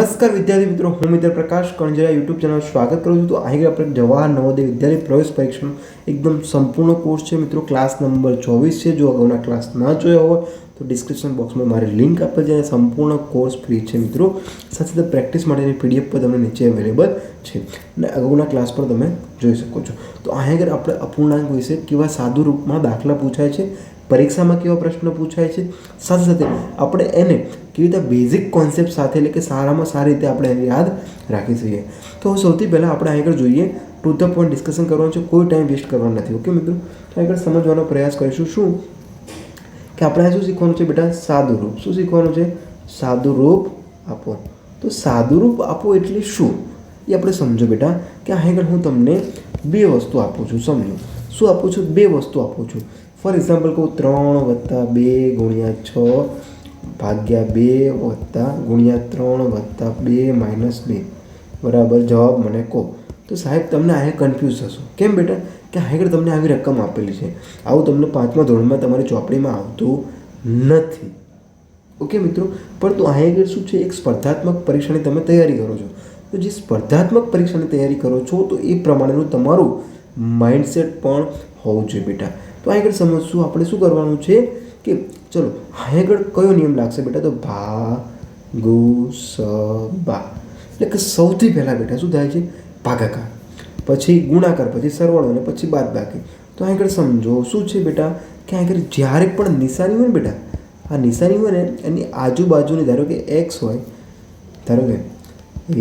નમસ્કાર વિદ્યાર્થી મિત્રો, હું મિત્ર પ્રકાશ કણજરા યુટ્યુબ ચેનલ સ્વાગત કરું છું. તો અહીં આપણે જવાહર નવોદય વિદ્યાલય પ્રવેશ પરીક્ષાનો એકદમ સંપૂર્ણ કોર્સ છે મિત્રો. ક્લાસ નંબર 24 છે. જો અગાઉના ક્લાસ ના જોયા હોય તો ડિસ્ક્રિપ્શન બોક્સમાં મારી લિંક આપેલ છે અને સંપૂર્ણ કોર્સ ફ્રી છે મિત્રો. સાથે સાથે પ્રેક્ટિસ માટેની પીડીએફ પર તમને નીચે અવેલેબલ છે અને અગાઉના ક્લાસ પર તમે જોઈ શકો છો. તો અહીં આગળ આપણે અપૂર્ણાંક વિશે કેવા સાદું રૂપમાં દાખલા પૂછાય છે, પરીક્ષામાં કેવા પ્રશ્નો પૂછાય છે, સાથે સાથે આપણે એને કેવી રીતે બેઝિક કોન્સેપ્ટ સાથે એટલે કે સારામાં સારી રીતે આપણે એને યાદ રાખી શકીએ. તો સૌથી પહેલાં આપણે આગળ જોઈએ, ટુ ધ પોઈન્ટ ડિસ્કશન કરવાનું છે, કોઈ ટાઈમ વેસ્ટ કરવાનો નથી. ઓકે મિત્રો, તો આગળ સમજવાનો પ્રયાસ કરીશું શું કે આપણે શું શીખવાનું છે બેટા? સાદું રૂપ. શું શીખવાનું છે? સાદું રૂપ આપો. તો સાદું રૂપ આપો એટલે શું એ આપણે સમજો બેટા. કે આગળ હું તમને બે વસ્તુ આપું છું. સમજો શું આપું છું? બે વસ્તુ આપું છું. ફોર એક્ઝામ્પલ કહું 3 + 2 × 6 ભાગ્યા 2 વત્તા ગુણ્યા 3 વત્તા 2 માઇનસ 2 બરાબર જવાબ મને કહો. તો સાહેબ તમને આ કન્ફ્યુઝ થશો. કેમ બેટા? કે આગળ તમને આવી રકમ આપેલી છે. આવું તમને 5મા ધોરણમાં તમારી ચોપડીમાં આવતું નથી. ઓકે મિત્રો, પરંતુ આગળ શું છે? એક સ્પર્ધાત્મક પરીક્ષાની તમે તૈયારી કરો છો. તો જે સ્પર્ધાત્મક પરીક્ષાની તૈયારી કરો છો તો એ પ્રમાણેનું તમારું માઇન્ડસેટ પણ હોવું જોઈએ બેટા. તો આગળ સમજશું આપણે શું કરવાનું છે કે ચલો આગળ કયો નિયમ લાગશે બેટા? તો ભાગુસબા. એટલે કે સૌથી પહેલાં બેટા શું થાય છે? ભાગાકાર, પછી ગુણાકાર, પછી સરવાળો અને પછી બાદબાકી. તો આગળ સમજો શું છે બેટા કે આગળ જ્યારે પણ નિશાની હોય ને બેટા, આ નિશાની હોય ને એની આજુબાજુની ધારો કે એક્સ હોય, ધારો કે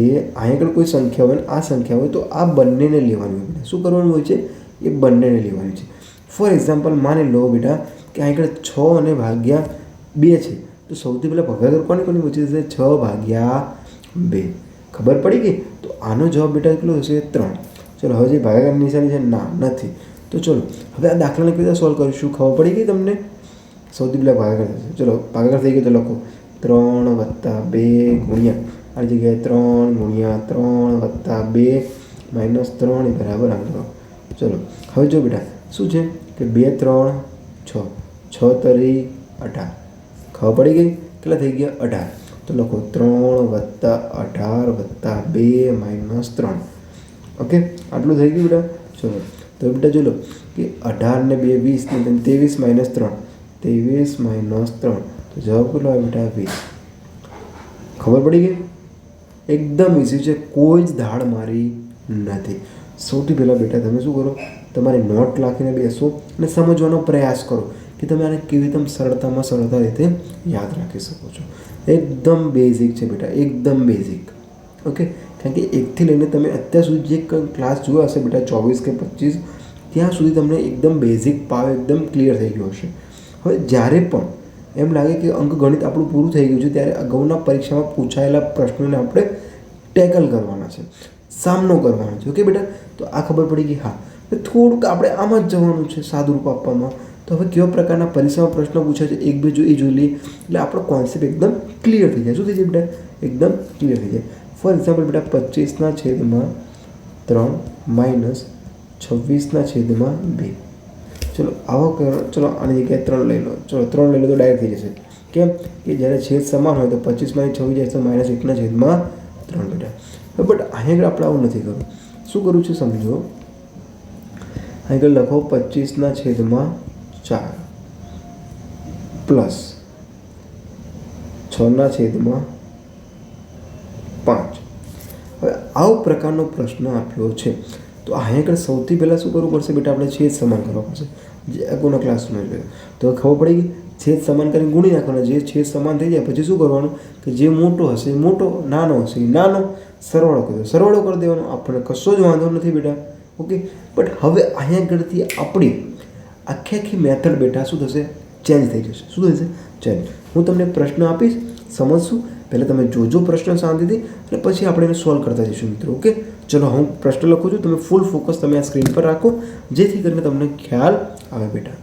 એ આગળ કોઈ સંખ્યા હોય ને આ સંખ્યા હોય તો આ બંનેને લેવાની હોય બેટા. શું કરવાનું હોય છે? એ બંનેને લેવાની છે. ફોર એક્ઝામ્પલ માની લો બેટા કે આગળ 6 અને ભાગ્યા 2 છે. તો સૌથી પહેલાં ભાગાકાર કોની વચ્ચે થશે? 6 ભાગ્યા 2. ખબર પડી ગઈ? તો આનો જવાબ બેટા કેટલો થશે? 3. ચલો હવે જે ભાગાકારની નિશાની છે ના નથી. તો ચલો હવે આ દાખલાને કેવી રીતે સોલ્વ કરીશું? ખબર પડી ગઈ તમને? સૌથી પહેલાં ભાગાકાર થશે. ચલો ભાગાકાર થઈ ગયો તો લખો 3 + 2 ગુણ્યા આ જગ્યાએ 3 ગુણ્યા 3 વત્તા 2 માઇનસ 3 બરાબર આમ કરો. ચલો હવે જો બેટા શું છે કે 2 3 6 6 તરી 18. ખબર પડી ગઈ? કેટલા થઈ ગયા? 18. તો લખો 3 વત્તા 18 વત્તા 2 માઇનસ 3. ઓકે, આટલું થઈ ગયું બેટા. ચલો તો બેટા જો લો કે 18 ને 2 20 ને 23 માઇનસ 3 23 માઇનસ 3. તો જવાબ કેટલો આવે બેટા? 20. ખબર પડી ગઈ? એકદમ ઇઝી છે, કોઈ જ ધાડ મારી નથી. સૌથી પહેલાં બેટા તમે શું કરો? તમારી નોટ લાખીને બેસો અને સમજવાનો પ્રયાસ કરો કે તમે આને કેવી રીતે સરળતા રીતે યાદ રાખી શકો છો. એકદમ બેઝિક છે બેટા, એકદમ બેઝિક. ઓકે, કારણ કે 1થી લઈને તમે અત્યાર સુધી જે ક્લાસ જોયો હશે બેટા 24 કે 25 ત્યાં સુધી તમને એકદમ બેઝિક પાવ એકદમ ક્લિયર થઈ ગયો હશે. હવે જ્યારે પણ એમ લાગે કે અંકગણિત આપણું પૂરું થઈ ગયું છે ત્યારે અગાઉના પરીક્ષામાં પૂછાયેલા પ્રશ્નોને આપણે ટેકલ કરવાના છે, સામનો કરવાનો છે. ઓકે બેટા, તો આ ખબર પડી ગઈ? હા. થોડુંક આપણે આમ જ જવાનું છે સાદું રૂપ આપવામાં. તો હવે કેવા પ્રકારના પરીક્ષામાં પ્રશ્નો પૂછાય છે એક બે જો એ જોઈ લઈએ એટલે આપણો કોન્સેપ્ટ એકદમ ક્લિયર થઈ જાય. શું થઈ જાય બેટા? એકદમ ક્લિયર થઈ જાય. ફોર એક્ઝામ્પલ બેટા 25/3 માઇનસ 26/2. ચલો આવો કરો. ચલો આની જગ્યાએ 3 લઈ લો. ચલો 3 લઈ લો તો ડાયરેક્ટ થઈ જશે. કેમ કે જ્યારે છેદ સમાન હોય તો 25/26 જાય તો -1/3 બેટા. બટ અહીં આપણે આવું નથી કરવું. શું કરવું છે સમજો. અહીં લખો 25/4 પ્લસ 6/5. હવે આવો પ્રકારનો પ્રશ્ન આપ્યો છે તો અહીં આગળ સૌથી પહેલાં શું કરવું પડશે બેટા? આપણે છેદ સમાન કરવા પડશે. જે અગાઉના ક્લાસમાં જોયું તો ખબર પડી ગઈ? છેદ સમાન કરીને ગુણી નાખવાનો. જે છેદ સમાન થઈ જાય પછી શું કરવાનું કે જે મોટો હશે એ મોટો, નાનો હશે એ નાનો, સરવાળો કરી દેવાનો. આપણને કશો જ વાંધો નથી બેટા. ઓકે, બટ હવે અહીંયા આગળથી આપણી આખી મેથડ બેટા શું થશે? ચેન્જ થઈ જશે. શું થશે? ચેન્જ. હું તમને પ્રશ્ન આપીશ, સમજશું. પહેલાં તમે જોજો પ્રશ્ન શાંતિથી અને પછી આપણે એને સોલ્વ કરતા જઈશું મિત્રો. ઓકે, ચલો હું પ્રશ્ન લખું છું, તમે ફૂલ ફોકસ તમે આ સ્ક્રીન પર રાખો જેથી કરીને તમને ખ્યાલ આવે બેટા.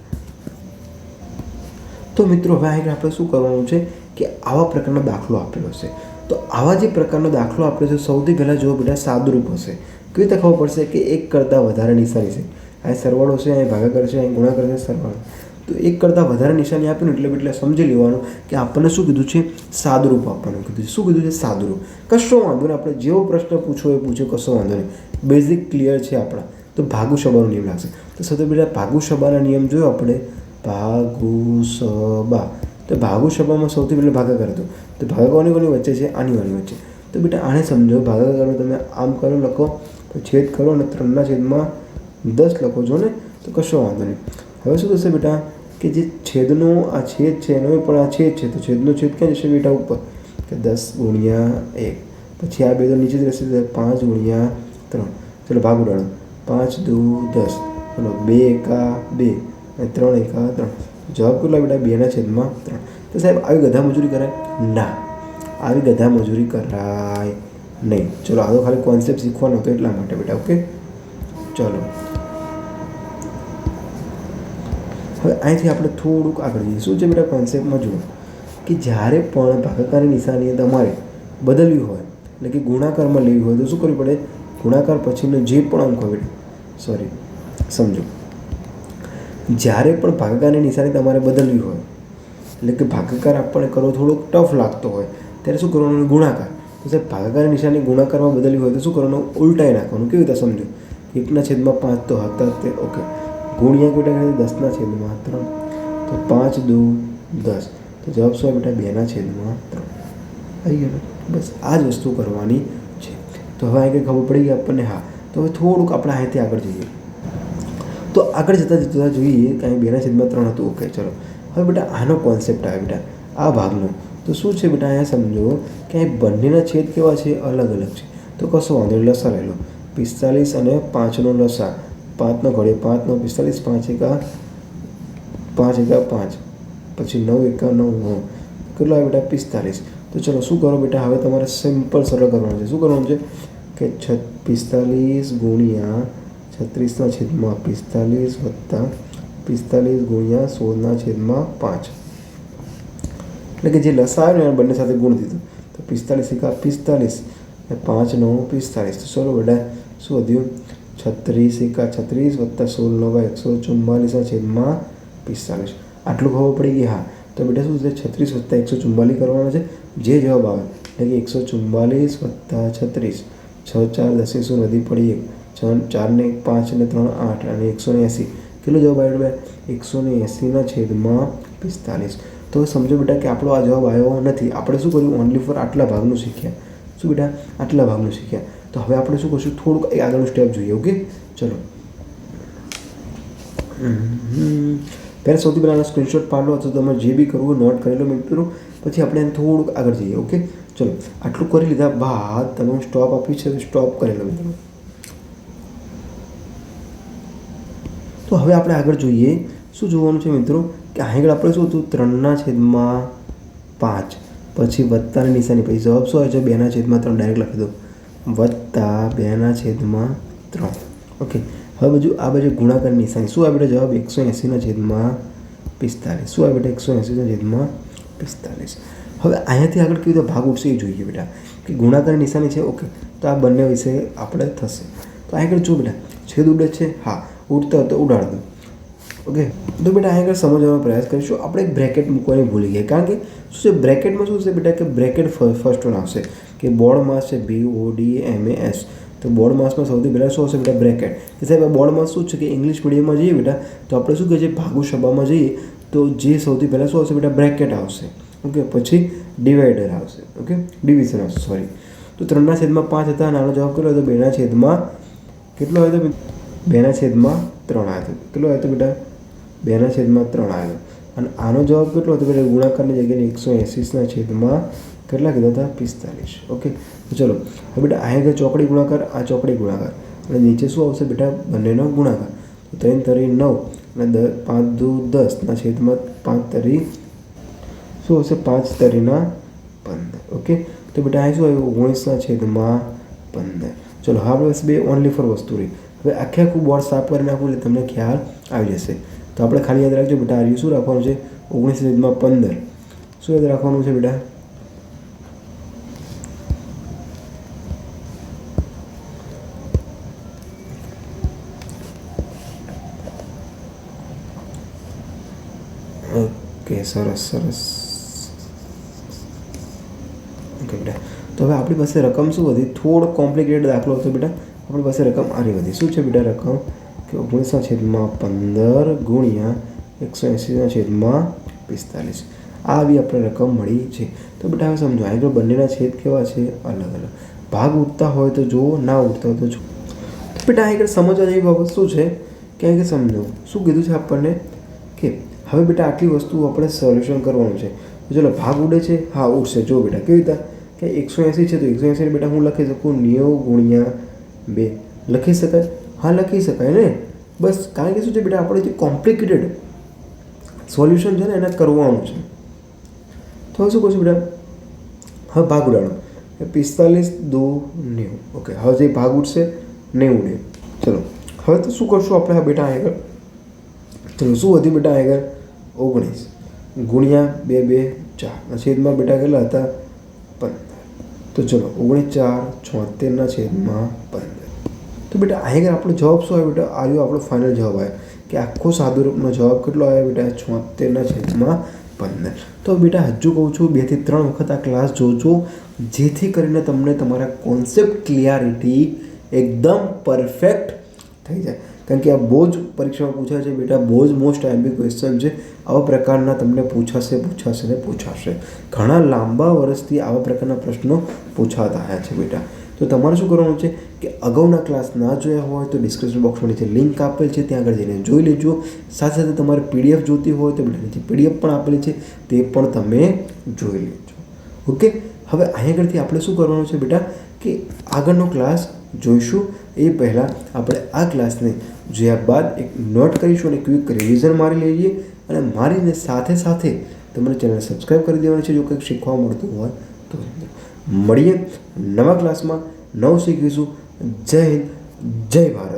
તો મિત્રો હવે આગળ આપણે શું કરવાનું છે કે આવા પ્રકારનો દાખલો આપેલો હશે તો આવા જે પ્રકારનો દાખલો આપેલો છે સૌથી પહેલાં જો બેટા સાદુરૂપ હશે. કેવી રીતે ખબર પડશે કે એક કરતાં વધારે નિશાની છે? અહીં સરવાળો છે, અહીં ભાગાકાર છે, અહીં ગુણાકાર છે, સરવાળો. તો તો એક કરતાં વધારે નિશાની આપીને એટલે સમજી લેવાનું કે આપણને શું કીધું છે, સાદુરૂપ આપવાનું કીધું છે. શું કીધું છે, સાદુરૂપ. કશો વાંધો નહીં, આપણે જેવો પ્રશ્ન પૂછવો એ પૂછો, કશો વાંધો નહીં. બેઝિક ક્લિયર છે આપણા. તો ભાગુ સભાનો નિયમ લાગશે. તો સૌથી પહેલાં ભાગુ સભાના નિયમ જોયો આપણે, ભાગુ સભા. તો ભાગુ સભામાં સૌથી પહેલાં ભાગાકાર હતો. તો ભાગાકારની કોની વચ્ચે છે, આની વચ્ચે. તો બેટા આને સમજો, ભાગાકારમાં તમે આમ કરો, લખો, તો છેદ કરો અને 3/10 લખો છો ને, તો કશો વાંધો નહીં. હવે શું થશે બેટા કે જે છેદનો આ છેદ છે એનો પણ આ છેદ છે, તો છેદનો છેદ ક્યાં જશે બેટા, ઉપર, કે 10/1. પછી આ બે તો નીચે જ રહેશે, 5/3. ચલો ભાગ ઉડાડો, 5 દુ 10, ચલો 2 એકા 2 અને 3 એકા 3. જવાબ કેટલા બેટા, 2/3. તો સાહેબ આવી ગધા મજૂરી કરાય ના, આવી ગધા મજૂરી કરાય નહીં. ચલો આ તો ખાલી કોન્સેપ્ટ શીખવાનો હતો એટલા માટે બેટા. ઓકે, ચલો હવે અહીંથી આપણે થોડુંક આગળ જઈએ. શું છે બેટા કોન્સેપ્ટમાં જુઓ કે જ્યારે પણ ભાગાકારની નિશાની તમારે બદલવી હોય, એટલે કે ગુણાકારમાં લેવી હોય, તો શું કરવું પડે, ગુણાકાર પછીનો જે પણ અંક હોય બેટા, સમજો, જ્યારે પણ ભાગાકારની નિશાની તમારે બદલવી હોય, એટલે કે ભાગાકાર આપણને કરવો થોડોક ટફ લાગતો હોય, ત્યારે શું કરવાનું, ગુણાકાર. તો સાહેબ ભાગાકારની નિશાની ગુણાકારમાં બદલવી હોય તો શું કરવાનું, ઉલટાઈ નાખવાનું. કેવી રીતે સમજો, 1/5 તો હતા તે, ઓકે, ગુણ્યા કેટલા, 10/3. તો 5 દુ 10. તો જવાબ શું બેટા, 2/3. આવી ગયો. બસ આ જ વસ્તુ કરવાની છે. તો હવે અહીં કંઈ ખબર પડી ગઈ આપણને. હા, તો હવે થોડુંક આપણે અહીંથી આગળ જઈએ. તો આગળ જતાં જોઈએ કે અહીં 2/3 હતું. ઓકે, ચલો હવે બેટા આનો કોન્સેપ્ટ આવે બેટા, આ ભાગનો. તો શું છે બેટા, અહીંયા સમજો કે અહીં બંનેના છેદ કેવા છે, અલગ અલગ છે. તો કશો વાંધો નહીં, લસા લઈ લો, 45 અને 5નો લસા, 5 ઘડે 5 × 45, 5 એકા 5, પછી 9 એકા 9, કેટલો આવે બેટા, 45. તો ચલો શું કરો બેટા, હવે તમારે સિમ્પલ સરળ કરવાનું છે. શું કરવાનું છે કે 45 ગુણ્યા 36/45 વત્તા 45 ગુણ્યા 16/5, એટલે કે જે લસા આવ્યો ને બંને સાથે ગુણ દીધો. તો 45 એકા 45 અને 5 × 9 45. તો ચલો બેટા શું વધ્યું, 36 એકા 36 વત્તા 16 × 9 144/45. આટલું ખબર પડી ગઈ. હા, તો બેટા શું છે, 36 વત્તા 144 કરવાના છે. જે જવાબ આવે એટલે કે 144 વત્તા 36, 6 4 10 100 વધી પડી 1, 4 ને 5 ને 3 8 અને 180. કેટલો જવાબ આવ્યો, 180/45. તો સમજો બેટા કે આપણો આ જવાબ આવ્યો નથી. આપણે શું કર્યું, ઓનલી ફોર આટલા ભાગનું શીખ્યા. શું બેટા, આટલા ભાગનું શીખ્યા. તો હવે આપણે શું કરશું, થોડુંક આગળનું સ્ટેપ જોઈએ. ઓકે, ચલો પહેલાં સૌથી પહેલાં સ્ક્રીનશોટ પાડો, અથવા તમે જે બી કરવું નોટ કરી લો મિત્રો. પછી આપણે એને થોડુંક આગળ જઈએ. ઓકે, ચલો આટલું કરી લીધા બાદ તમે સ્ટોપ આપ્યું છે, સ્ટોપ કરી લો મિત્રો. તો હવે આપણે આગળ જોઈએ. શું જોવાનું છે મિત્રો, કે આગળ આપણે શું હતું, 3/5, પછી વત્તાની નિશાની, પછી જવાબ શું આવે છે, 2/3. ડાયરેક્ટ લખી દો, વત્તા 2/3. ઓકે, હવે આ બાજુ ગુણાકારની નિશાની શું આવે બેટા, જવાબ 180/45. શું આવે બેટા, 180/45. હવે અહીંયાથી આગળ કેવી રીતે ભાગ ઉઠશે એ જોઈએ બેટા, કે ગુણાકારની નિશાની છે. ઓકે, તો આ બંને વિશે આપણે થશે. તો આગળ જો બેટા છેદ ઉડે છે, હા ઉડતા હોય તો ઉડાડ દો. ઓકે, તો બેટા આગળ સમજવાનો પ્રયાસ કરીશું. આપણે એક બ્રેકેટ મૂકવાની ભૂલી ગયા, કારણ કે શું છે બ્રેકેટમાં શું છે બેટા, કે બ્રેકેટ ફર્સ્ટ વન આવશે, કે બોર્ડ માસ છે BODMAS. તો બોર્ડ માસમાં સૌથી પહેલાં શું આવશે બેટા, બ્રેકેટ. કે સાહેબ આ બોર્ડ માસ શું છે, કે ઇંગ્લિશ મીડિયમમાં જઈએ બેટા તો આપણે શું કહે છે, ભાગુ સભામાં જઈએ તો જે સૌથી પહેલાં શું આવશે બેટા, બ્રેકેટ આવશે. ઓકે, પછી ડિવાઈડર આવશે. ઓકે, ડિવિઝન આવશે, સોરી. તો 3/5 હતા, નાનો જવાબ કેટલો હતો, 2/, કેટલો આવ્યો હતો, 2/3 આવ્યો હતો. કેટલો આવ્યો હતો બેટા, 2/3 આવ્યો. અને આનો જવાબ કેટલો હતો બેટા, ગુણાકારની જગ્યાએ 180/, કેટલા કીધા હતા, 45. ઓકે, તો ચલો હવે બેટા અહીંયા ચોકડી ગુણાકાર, આ ચોકડી ગુણાકાર, અને નીચે શું આવશે બેટા, બંનેનો ગુણાકાર. તો 3 તરી 9 અને 5 દુ 10/5 તરી શું આવશે, 5 તરી 15. ઓકે, તો બેટા અહીં શું આવ્યું, 19/15. ચલો હવે બસ બે ઓનલી ફોર વસ્તુ રહી. હવે આખું બોર્ડ સાફ કરી નાખવું એટલે તમને ખ્યાલ આવી જશે. તો આપણે ખાલી યાદ રાખજો બેટા, આ શું રાખવાનું છે, 19/15. શું યાદ રાખવાનું છે બેટા, સરસ સરસ. ઓકે બેટા, તો હવે આપણી પાસે રકમ શું હતી? થોડો કોમ્પ્લિકેટેડ દાખલો હતો બેટા. આપણી પાસે રકમ આરી હતી. શું છે બેટા રકમ? કે 19/15 ગુણ્યા 180/45. આવી આપણે રકમ મળી છે. તો બેટા હવે સમજો, આગળ બંનેના છેદ કેવા છે? અલગ અલગ. ભાગ ઉઠતા હોય તો જુઓ, ના ઉઠતા હોય તો જુઓ. તો બેટા આગળ સમજવા જેવી બાબત શું છે કે આગળ સમજો શું કીધું છે આપણને કે હવે બેટા આટલી વસ્તુ આપણે સોલ્યુશન કરવાનું છે. તો ચલો, ભાગ ઉડે છે? હા ઉડશે. જો બેટા કેવી રીતે કે 180 છે તો 180 બેટા હું લખી શકું 90/2 લખી શકાય? હા લખી શકાય ને. બસ કારણ કે શું છે બેટા, આપણે જે કોમ્પ્લિકેટેડ સોલ્યુશન છે ને એને કરવાનું છે. તો હવે શું કરશું બેટા? હવે ભાગ ઉડાડો. 45×2 = 90. ઓકે, હવે જે ભાગ ઉડશે નહીં ઉડે. ચલો હવે તો શું કરશું આપણે? હા બેટા આગળ ચલો શું વધ્યું બેટા આગળ? 19 ગુણ્યા 2 2 4 છેદમાં બેટા કેટલા હતા? 15. તો ચલો 19/4 76/15. તો બેટા આગળ આપણો જવાબ શું આવ્યો બેટા? આવ્યો આપણો ફાઇનલ જવાબ આવ્યો કે આખો સાદુરૂપનો જવાબ કેટલો આવ્યો બેટા? 76/15. તો બેટા હજુ કહું છું 2 થી 3 વખત આ ક્લાસ જોજો, જેથી કરીને તમને તમારા કોન્સેપ્ટ ક્લિયરિટી એકદમ પરફેક્ટ થઈ જાય. કારણ કે આ બહુ જ પરીક્ષામાં પૂછાય છે બેટા, બહુ જ મોસ્ટ આઈએમપી ક્વેશ્ચન છે. આવા પ્રકારના તમને પૂછાશે ને પૂછાશે. ઘણા લાંબા વર્ષથી આવા પ્રકારના પ્રશ્નો પૂછાતા આવ્યા છે બેટા. તો તમારે શું કરવાનું છે કે અગાઉના ક્લાસ ના જોયા હોય તો ડિસ્ક્રિપ્શન બોક્સમાં નીચે લિંક આપેલ છે, ત્યાં આગળ જઈને જોઈ લેજો. સાથે સાથે તમારે પીડીએફ જોતી હોય તો બેટા નીચે પીડીએફ પણ આપેલી છે, તે પણ તમે જોઈ લેજો. ઓકે, હવે અહીં આગળથી આપણે શું કરવાનું છે બેટા કે આગળનો ક્લાસ જોઈશું એ પહેલાં આપણે આ ક્લાસને જોયા બાદ એક નોટ કરીશું અને ક્વિક રિવિઝન મારી લઈએ, અને મારીને સાથે સાથે તમારે ચેનલ સબસ્ક્રાઈબ કરી દેવાની છે જો કંઈક શીખવા મળતું હોય તો. મળીએ નવા ક્લાસમાં, નવું શીખીશું. જય હિન્દ, જય ભારત.